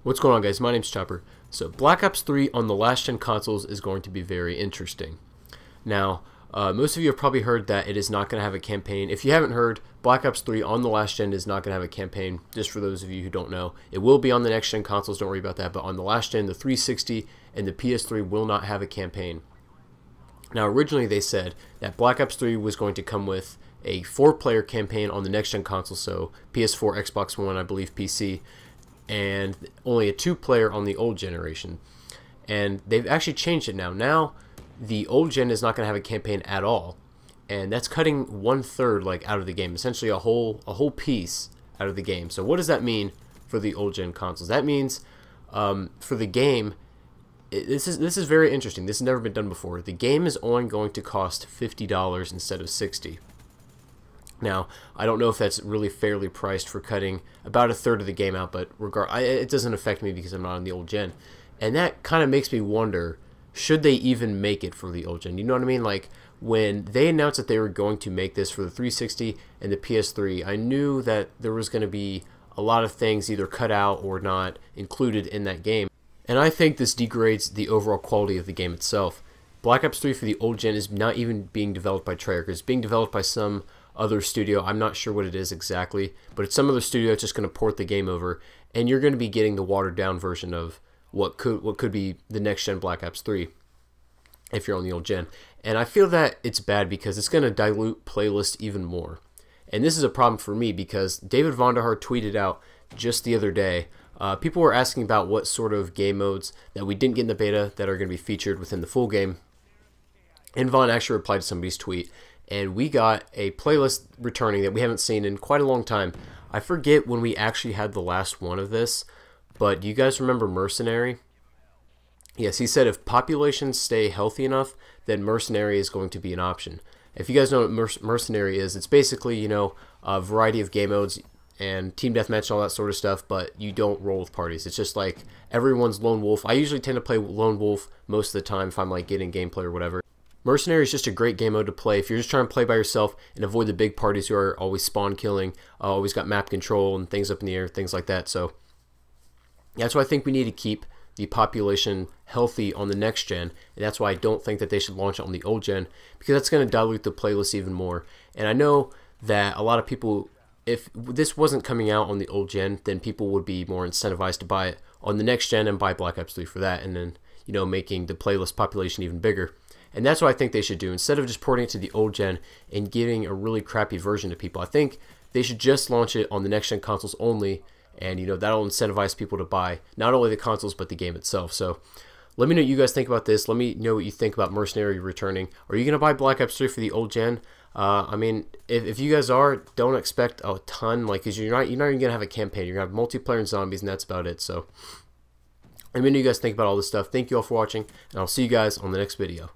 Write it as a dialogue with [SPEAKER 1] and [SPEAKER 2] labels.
[SPEAKER 1] What's going on, guys? My name's Chopper. So Black Ops 3 on the last gen consoles is going to be very interesting. Now, most of you have probably heard that it is not going to have a campaign. If you haven't heard, Black Ops 3 on the last gen is not going to have a campaign, just for those of you who don't know. It will be on the next gen consoles, don't worry about that, but on the last gen, the 360 and the PS3 will not have a campaign. Now, originally they said that Black Ops 3 was going to come with a 4-player campaign on the next gen console, so PS4, Xbox One, I believe PC, and only a 2-player on the old generation. And they've actually changed it now. Now the old gen is not going to have a campaign at all, and that's cutting 1/3 like out of the game, essentially a whole piece out of the game. So what does that mean for the old gen consoles? That means for the game, this is very interesting. This has never been done before. The game is only going to cost $50 instead of $60. Now, I don't know if that's really fairly priced for cutting about 1/3 of the game out, but it doesn't affect me because I'm not on the old gen. And that kind of makes me wonder, should they even make it for the old gen? You know what I mean? Like, when they announced that they were going to make this for the 360 and the PS3, I knew that there was going to be a lot of things either cut out or not included in that game. And I think this degrades the overall quality of the game itself. Black Ops 3 for the old gen is not even being developed by Treyarch. It's being developed by some other studio. I'm not sure what it is exactly, but it's some other studio that's just going to port the game over, and you're going to be getting the watered down version of what could be the next gen Black Ops 3 if you're on the old gen. And I feel that it's bad because it's going to dilute playlists even more. And this is a problem for me because David Vonderhaar tweeted out just the other day, people were asking about what sort of game modes that we didn't get in the beta that are going to be featured within the full game. And Vaughn actually replied to somebody's tweet, and we got a playlist returning that we haven't seen in quite a long time. I forget when we actually had the last one of this, but do you guys remember Mercenary? Yes, he said if populations stay healthy enough, then Mercenary is going to be an option. If you guys know what Mercenary is, it's basically, you know, a variety of game modes and team deathmatch and all that sort of stuff, but you don't roll with parties. It's just like everyone's lone wolf. I usually tend to play lone wolf most of the time if I'm like getting gameplay or whatever. Mercenary is just a great game mode to play if you're just trying to play by yourself and avoid the big parties who are always spawn killing, always got map control and things up in the air, things like that. So that's why I think we need to keep the population healthy on the next gen, and that's why I don't think that they should launch it on the old gen, because that's going to dilute the playlist even more. And I know that a lot of people, if this wasn't coming out on the old gen, then people would be more incentivized to buy it on the next gen and buy Black Ops 3 for that, and then, you know, making the playlist population even bigger. And that's what I think they should do. Instead of just porting it to the old gen and giving a really crappy version to people, I think they should just launch it on the next gen consoles only, and you know, that'll incentivize people to buy not only the consoles but the game itself. So let me know what you guys think about this. Let me know what you think about Mercenary returning. Are you going to buy Black Ops 3 for the old gen? I mean, if you guys are, don't expect a ton, like, because you're not even going to have a campaign. You're going to have multiplayer and zombies, and that's about it. So let me know what you guys think about all this stuff. Thank you all for watching, and I'll see you guys on the next video.